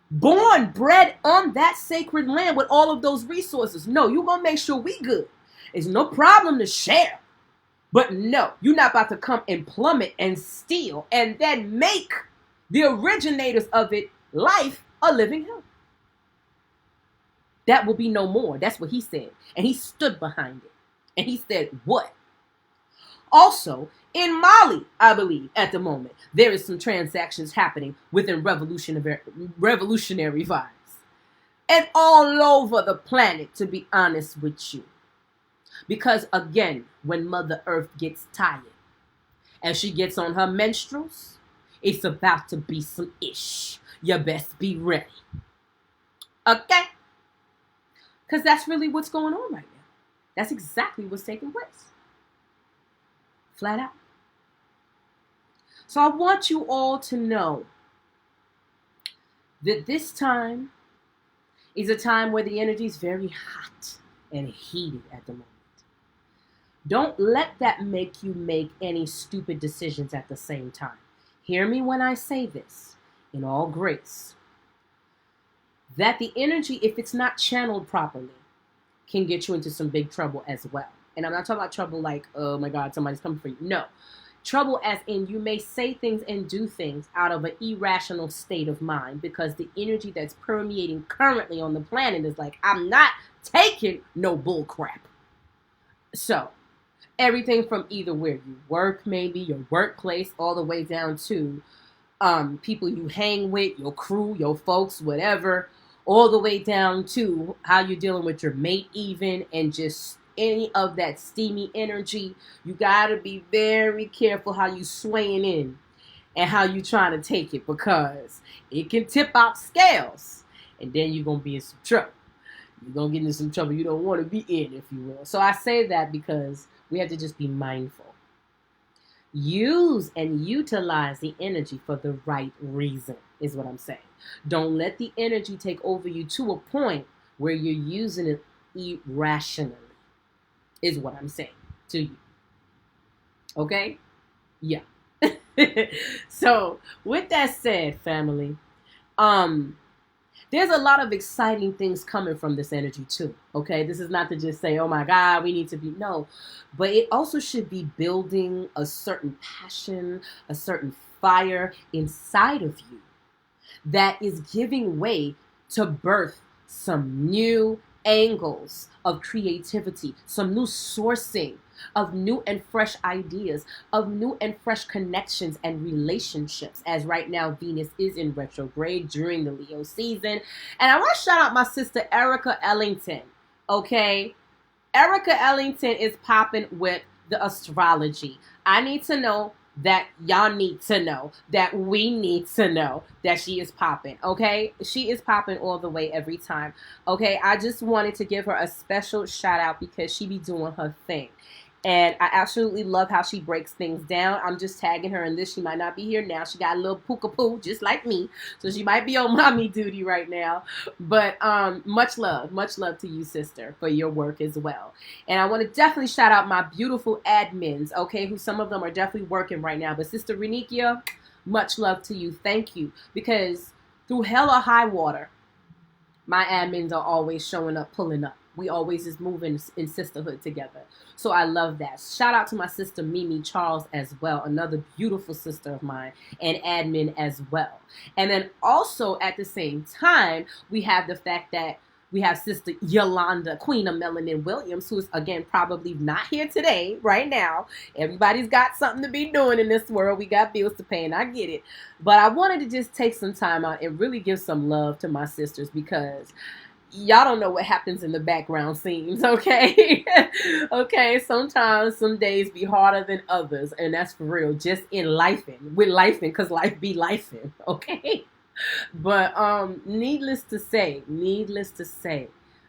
[SPEAKER 1] born, bred on that sacred land with all of those resources. No, you're going to make sure we good. It's no problem to share. But no, you're not about to come and plummet and steal and then make the originators of it life a living hell. That will be no more. That's what he said. And he stood behind it. And he said, what? Also, in Mali, I believe, at the moment, there is some transactions happening within revolutionary vibes. And all over the planet, to be honest with you. Because again, when Mother Earth gets tired and she gets on her menstruals, it's about to be some ish. You best be ready. Okay? Because that's really what's going on right now. That's exactly what's taking place. Flat out. So I want you all to know that this time is a time where the energy is very hot and heated at the moment. Don't let that make you make any stupid decisions at the same time. Hear me when I say this, in all grace. That the energy, if it's not channeled properly, can get you into some big trouble as well. And I'm not talking about trouble like, oh my God, somebody's coming for you. No. Trouble as in you may say things and do things out of an irrational state of mind because the energy that's permeating currently on the planet is like, I'm not taking no bull crap. So, everything from either where you work, maybe your workplace, all the way down to people you hang with, your crew, your folks, whatever, all the way down to how you're dealing with your mate even, and just any of that steamy energy. You got to be very careful how you swaying in and how you trying to take it, because it can tip out scales and then you're going to be in some trouble. You're going to get into some trouble you don't want to be in, if you will. So I say that because we have to just be mindful. Use and utilize the energy for the right reason, is what I'm saying. Don't let the energy take over you to a point where you're using it irrationally, is what I'm saying to you. Okay? Yeah. So with that said, family, um, there's a lot of exciting things coming from this energy too. Okay, this is not to just say, oh my God, we need to be, no, but it also should be building a certain passion, a certain fire inside of you that is giving way to birth some new angles of creativity, some new sourcing of new and fresh ideas, of new and fresh connections and relationships, as right now Venus is in retrograde during the Leo season. And I want to shout out my sister Erica Ellington. Okay, Erica Ellington is popping with the astrology. I need to know that y'all need to know, that we need to know that she is popping, okay? She is popping all the way every time, okay? I just wanted to give her a special shout out because she be doing her thing. And I absolutely love how she breaks things down. I'm just tagging her in this. She might not be here now. She got a little poo just like me. So she might be on mommy duty right now. But much love to you, sister, for your work as well. And I want to definitely shout out my beautiful admins, okay, who some of them are definitely working right now. But Sister Renikia, much love to you. Thank you. Because through hell or high water, my admins are always showing up, pulling up. We always is moving in sisterhood together. So I love that. Shout out to my sister Mimi Charles as well, another beautiful sister of mine and admin as well. And then also at the same time, we have the fact that we have Sister Yolanda, Queen of Melanin Williams, who is, again, probably not here today, right now. Everybody's got something to be doing in this world. We got bills to pay, and I get it. But I wanted to just take some time out and really give some love to my sisters because y'all don't know what happens in the background scenes, okay? Okay, sometimes some days be harder than others, and that's for real. Just in lifing, with lifing, because life be lifing, okay? But needless to say,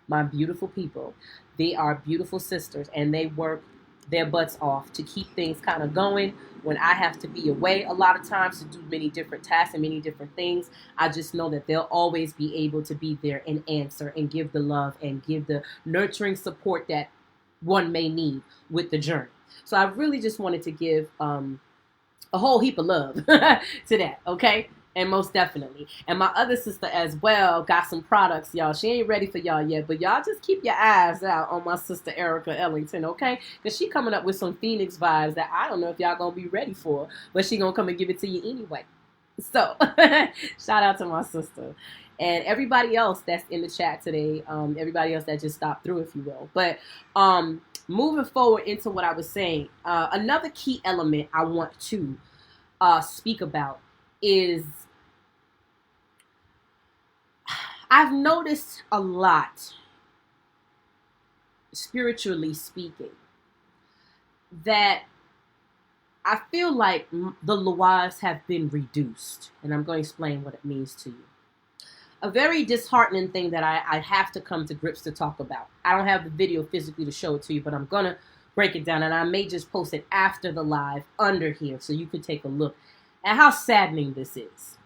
[SPEAKER 1] my beautiful people, they are beautiful sisters, and they work their butts off to keep things kind of going. When I have to be away a lot of times to do many different tasks and many different things, I just know that they'll always be able to be there and answer and give the love and give the nurturing support that one may need with the journey. So I really just wanted to give a whole heap of love to that, okay? And most definitely. And my other sister as well got some products, y'all. She ain't ready for y'all yet, but y'all just keep your eyes out on my sister Erica Ellington, okay? Because she coming up with some Phoenix vibes that I don't know if y'all going to be ready for, but she going to come and give it to you anyway. So, shout out to my sister. And everybody else that's in the chat today, everybody else that just stopped through, if you will. But moving forward into what I was saying, another key element I want to speak about is I've noticed a lot, spiritually speaking, that I feel like the laws have been reduced. And I'm going to explain what it means to you. A very disheartening thing that I have to come to grips to talk about. I don't have the video physically to show it to you, but I'm going to break it down. And I may just post it after the live under here so you can take a look at how saddening this is.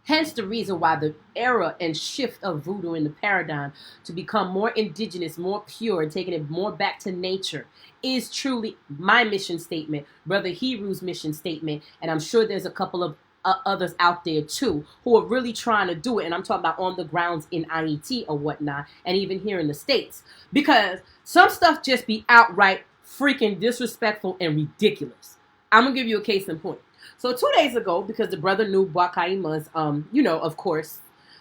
[SPEAKER 1] Hence the reason why the era and shift of voodoo in the paradigm to become more indigenous, more pure, and taking it more back to nature is truly my mission statement, Brother Heru's mission statement, and I'm sure there's a couple of others out there too who are really trying to do it, and I'm talking about on the grounds in IET or whatnot, and even here in the States, because some stuff just be outright freaking disrespectful and ridiculous. I'm going to give you a case in point. So 2 days ago, because the brother knew Iman's, of course,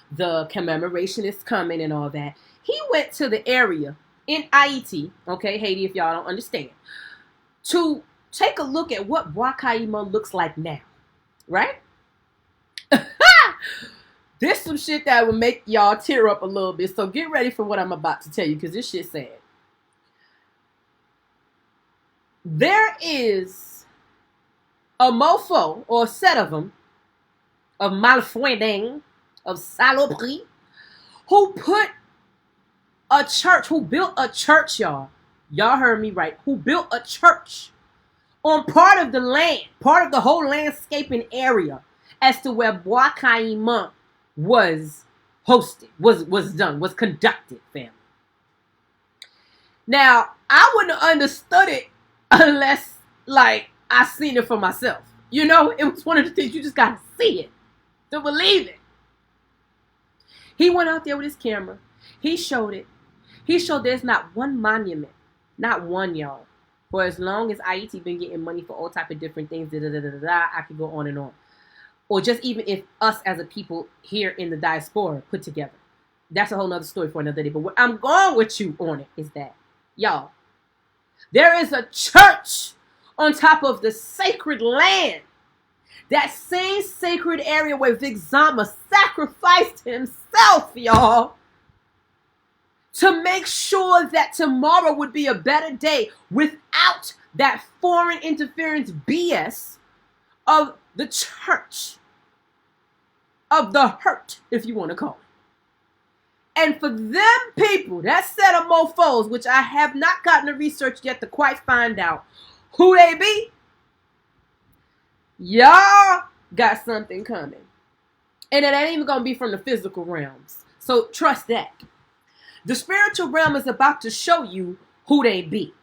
[SPEAKER 1] the commemoration is coming and all that, he went to the area in IET, okay, Haiti, if y'all don't understand, to take a look at what Iman looks like now, right? There's some shit that will make y'all tear up a little bit, so get ready for what I'm about to tell you, because this shit's sad. There is a mofo, or a set of them, of malfoueding, of saloperie, who built a church, y'all. Y'all heard me right. Who built a church on part of the land, part of the whole landscaping area as to where Iman was hosted, was conducted, family. Now, I wouldn't have understood it unless, I seen it for myself. You know, it was one of the things you just got to see it to believe it. He went out there with his camera. He showed it. He showed there's not one monument, not one, y'all. For as long as IET been getting money for all type of different things, I could go on and on. Or just even if us as a people here in the diaspora put together. That's a whole nother story for another day. But what I'm going with you on it is that, y'all, there is a church on top of the sacred land. That same sacred area where Vic Zama sacrificed himself, y'all, to make sure that tomorrow would be a better day without that foreign interference BS of the church, of the hurt, if you want to call it. And for them people, that set of mofos, which I have not gotten the research yet to quite find out who they be, y'all got something coming. And it ain't even going to be from the physical realms. So trust that. The spiritual realm is about to show you who they be.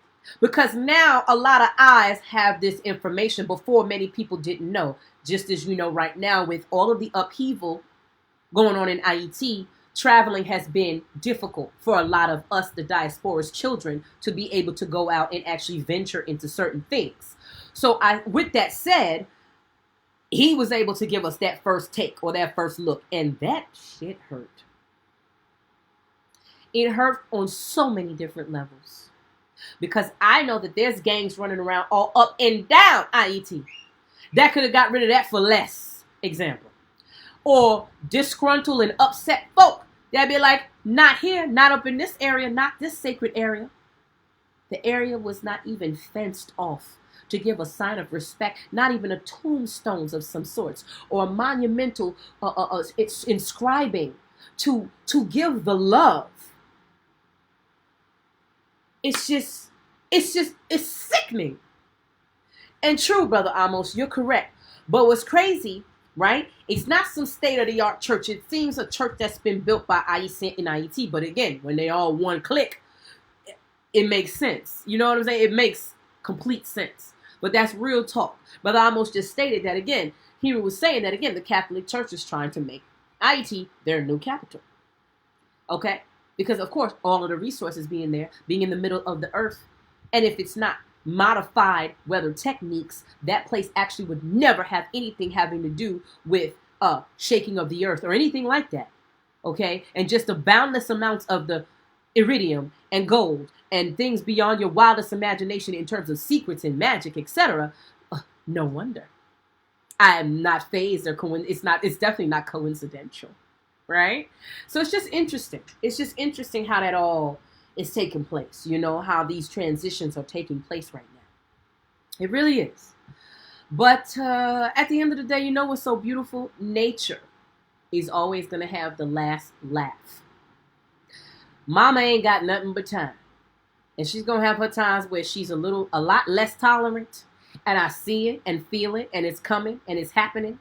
[SPEAKER 1] Because now a lot of eyes have this information before many people didn't know. Just as you know right now with all of the upheaval going on in IET, traveling has been difficult for a lot of us, the diaspora's children, to be able to go out and actually venture into certain things. So with that said, he was able to give us that first take or that first look. And that shit hurt. It hurt on so many different levels. Because I know that there's gangs running around all up and down IET that could have got rid of that for less, example. Or disgruntled and upset folk that'd be like, not here, not up in this area, not this sacred area. The area was not even fenced off to give a sign of respect, not even a tombstones of some sorts or a monumental it's inscribing to give the love. It's sickening. And true, Brother Amos, you're correct. But what's crazy, right? It's not some state-of-the-art church. It seems a church that's been built by IEC and IET. But again, when they all one click, it makes sense. You know what I'm saying? It makes complete sense. But that's real talk. Brother Amos just stated that again. He was saying that again, the Catholic Church is trying to make IET their new capital. Okay? Because, of course, all of the resources being there, being in the middle of the earth. And if it's not modified weather techniques, that place actually would never have anything having to do with shaking of the earth or anything like that. Okay? And just the boundless amounts of the iridium and gold and things beyond your wildest imagination in terms of secrets and magic, etc. No wonder. I am not phased or it's definitely not coincidental. Right? So it's just interesting. It's just interesting how that all is taking place. You know, how these transitions are taking place right now. It really is. But at the end of the day, you know what's so beautiful? Nature is always going to have the last laugh. Mama ain't got nothing but time. And she's going to have her times where she's a lot less tolerant. And I see it and feel it. And it's coming and it's happening.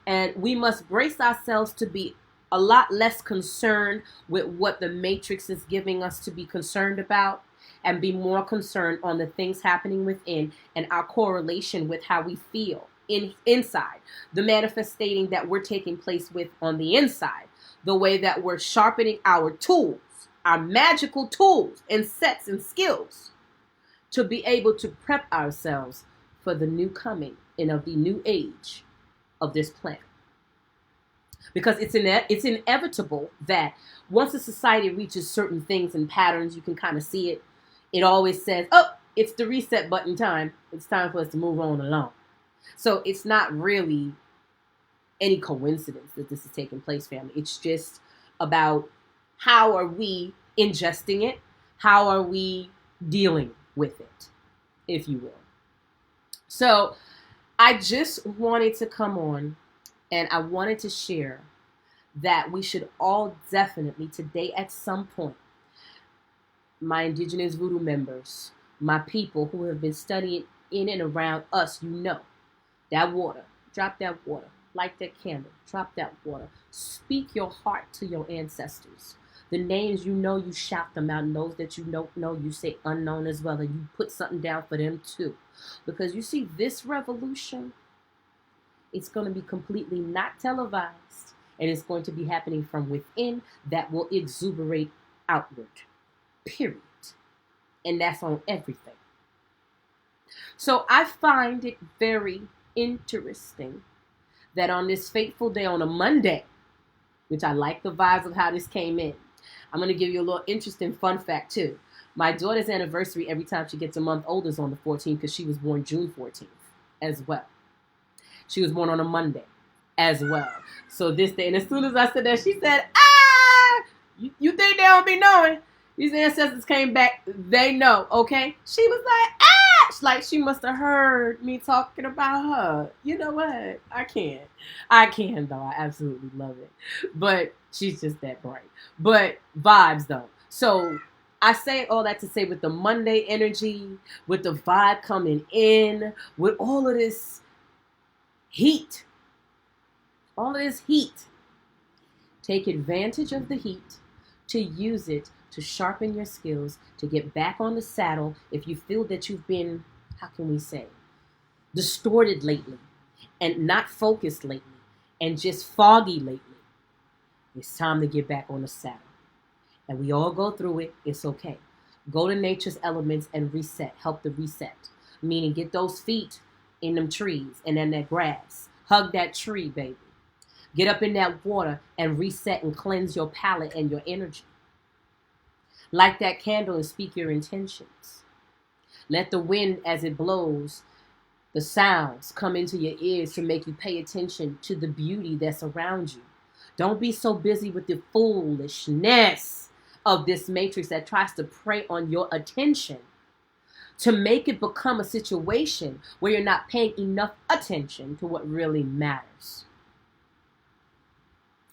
[SPEAKER 1] And we must brace ourselves to be a lot less concerned with what the matrix is giving us to be concerned about and be more concerned on the things happening within and our correlation with how we feel inside, the manifesting that we're taking place with on the inside, the way that we're sharpening our tools, our magical tools and sets and skills to be able to prep ourselves for the new coming and of the new age of this planet. Because it's inevitable that once a society reaches certain things and patterns, you can kind of see it. It always says, oh, it's the reset button time. It's time for us to move on along. So it's not really any coincidence that this is taking place, family. It's just about how are we ingesting it? How are we dealing with it, if you will? So I just wanted to come on and I wanted to share that we should all definitely today at some point, my indigenous voodoo members, my people who have been studying in and around us, you know, that water, drop that water, light that candle, drop that water, speak your heart to your ancestors. The names you know, you shout them out, and those that you don't know, you say unknown as well, and you put something down for them too. Because you see, this revolution It's going to be completely not televised, and it's going to be happening from within that will exuberate outward. Period. And that's on everything. So I find it very interesting that on this fateful day, on a Monday, which I like the vibes of how this came in, I'm going to give you a little interesting fun fact too. My daughter's anniversary every time she gets a month older is on the 14th because she was born June 14th as well. She was born on a Monday as well. So this day, and as soon as I said that, she said, you think they don't be knowing? These ancestors came back, they know, okay? She was like she must have heard me talking about her. You know what? I can though. I absolutely love it. But she's just that bright. But vibes though. So I say all that to say, with the Monday energy, with the vibe coming in, with all of this heat, take advantage of the heat to use it to sharpen your skills, to get back on the saddle if you feel that you've been, how can we say, distorted lately and not focused lately and just foggy lately. It's time to get back on the saddle. And we all go through it. It's okay. Go to nature's elements and reset. Help the reset. Meaning get those feet in them trees and in that grass. Hug that tree, baby. Get up in that water and reset and cleanse your palate and your energy. Light that candle and speak your intentions. Let the wind, as it blows, the sounds come into your ears to make you pay attention to the beauty that's around you. Don't be so busy with the foolishness of this matrix that tries to prey on your attention to make it become a situation where you're not paying enough attention to what really matters.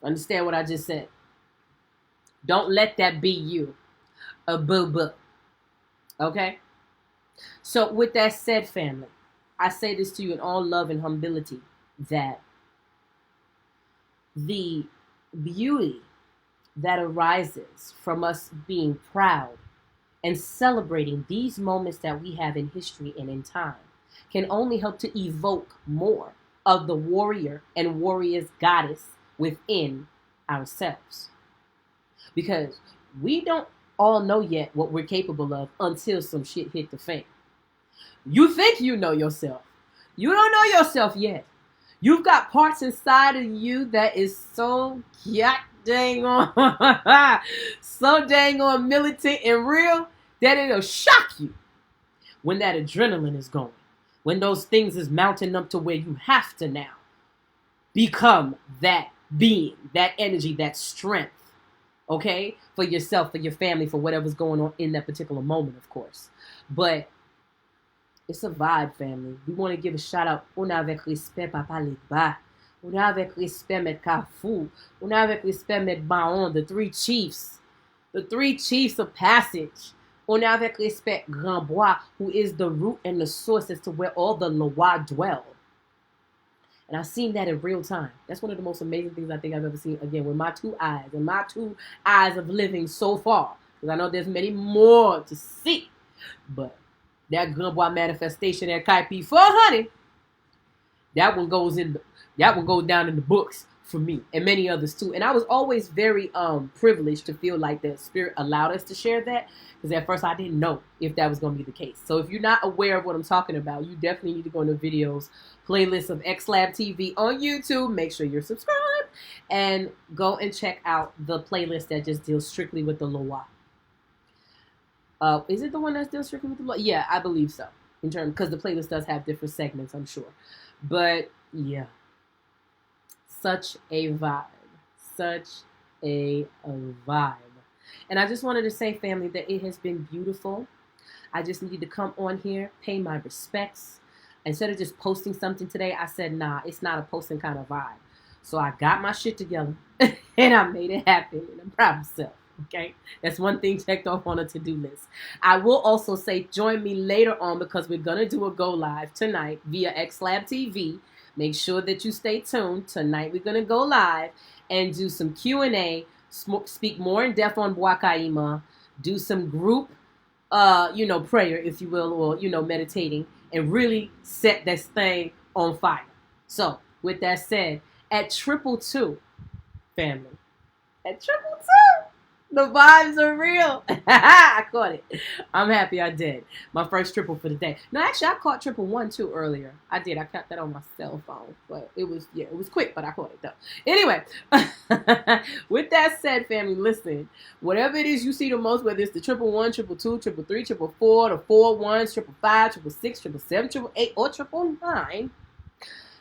[SPEAKER 1] Understand what I just said? Don't let that be you. A boo-boo. Okay? So with that said, family, I say this to you in all love and humility, that the beauty that arises from us being proud and celebrating these moments that we have in history and in time can only help to evoke more of the warrior and warrior's goddess within ourselves. Because we don't all know yet what we're capable of until some shit hit the fan. You think you know yourself. You don't know yourself yet. You've got parts inside of you that is so dang on, so dang on militant and real that it'll shock you when that adrenaline is going. When those things is mounting up to where you have to now become that being, that energy, that strength. Okay? For yourself, for your family, for whatever's going on in that particular moment, of course. But it's a vibe, family. We want to give a shout out. On a avec respect, Papa Liba. On a avec respect, Met Kafou. On a avec respect, Met Baon. The three chiefs. The three chiefs of passage. On a avec respect, Grand Bois, who is the root and the source as to where all the Loa dwell. And I've seen that in real time. That's one of the most amazing things I think I've ever seen, again, with my two eyes. And my two eyes of living so far. Because I know there's many more to see. But that Grand Bois manifestation at Kaipi 400, that one goes down in the books for me. And many others too. And I was always very privileged to feel like the Spirit allowed us to share that. Because at first I didn't know if that was going to be the case. So if you're not aware of what I'm talking about, you definitely need to go into videos, playlist of XLab TV on YouTube. Make sure you're subscribed. And go and check out the playlist that just deals strictly with the Loa. Is it the one that deals strictly with the Loa? Yeah, I believe so. In terms, because the playlist does have different segments, I'm sure. But yeah. Such a vibe. Such a vibe. And I just wanted to say, family, that it has been beautiful. I just needed to come on here, pay my respects. Instead of just posting something today, I said, nah, it's not a posting kind of vibe. So I got my shit together and I made it happen. And I'm proud of myself. Okay? That's one thing checked off on a to-do list. I will also say, join me later on because we're going to do a go live tonight via XLab TV. Make sure that you stay tuned. Tonight we're going to go live and do some Q&A. Speak more in depth on Iman, do some group, prayer, if you will, or, meditating, and really set this thing on fire. So, With that said, at 222, family, at 222, the vibes are real. I caught it. I'm happy I did. My first triple for the day. No, actually, I caught 112 earlier. I did. I caught that on my cell phone. But it was quick, but I caught it though. Anyway, with that said, family, listen. Whatever it is you see the most, whether it's the 111, 222, 333, 444, the 4 1s, 555, 666, 777, 888, or 999,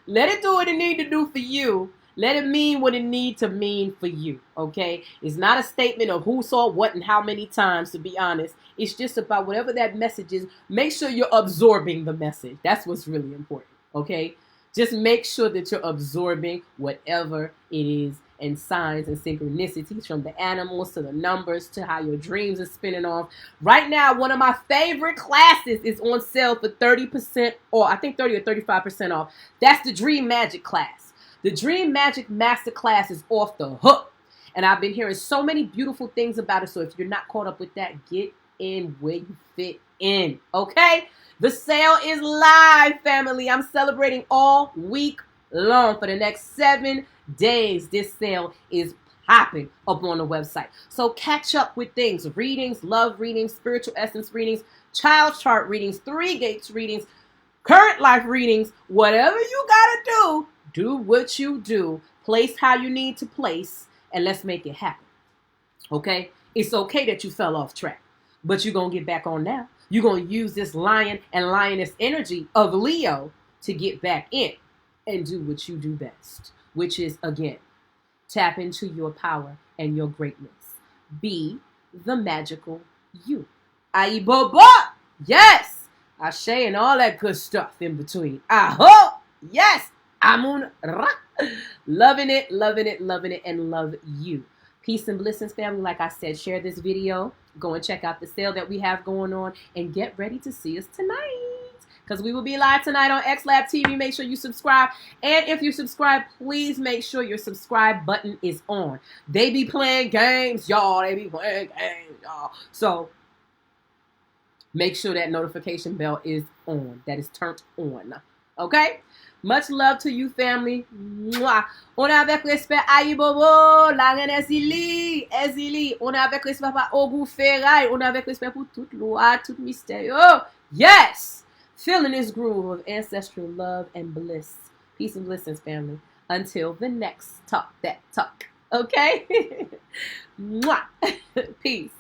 [SPEAKER 1] let it do what it need to do for you. Let it mean what it needs to mean for you, okay? It's not a statement of who saw what and how many times, to be honest. It's just about whatever that message is. Make sure you're absorbing the message. That's what's really important, okay? Just make sure that you're absorbing whatever it is, and signs and synchronicities, from the animals to the numbers to how your dreams are spinning off. Right now, one of my favorite classes is on sale for 30%, or I think 30 or 35% off. That's the Dream Magic class. The Dream Magic Masterclass is off the hook. And I've been hearing so many beautiful things about it. So if you're not caught up with that, get in where you fit in. Okay? The sale is live, family. I'm celebrating all week long. For the next 7 days, this sale is popping up on the website. So catch up with things. Readings, love readings, spiritual essence readings, child chart readings, 3 gates readings, current life readings, whatever you gotta do what you do, place how you need to place, and let's make it happen. Okay? It's okay that you fell off track, but you're going to get back on now. You're going to use this lion and lioness energy of Leo to get back in and do what you do best, which is, again, tap into your power and your greatness. Be the magical you. Aye, Bobo! Yes! Ashe and all that good stuff in between. Aho! Yes! Amun Ra. Loving it, loving it, loving it, and love you. Peace and blessings, family. Like I said, share this video. Go and check out the sale that we have going on, and get ready to see us tonight, because we will be live tonight on XLab TV. Make sure you subscribe, and if you subscribe, please make sure your subscribe button is on. They be playing games, y'all. They be playing games, y'all. So make sure that notification bell is on. That is turned on. Okay? Much love to you, family. Mwah. On est avec respect Aïe Bobo, la reine Ezili. On est avec respect pour Ogou Ferraille. On est avec respect pour toute loi, tout mystère. Oh, yes! Feeling this groove of ancestral love and bliss. Peace and blessings, family. Until the next talk that talk. Okay? Mwah. Peace.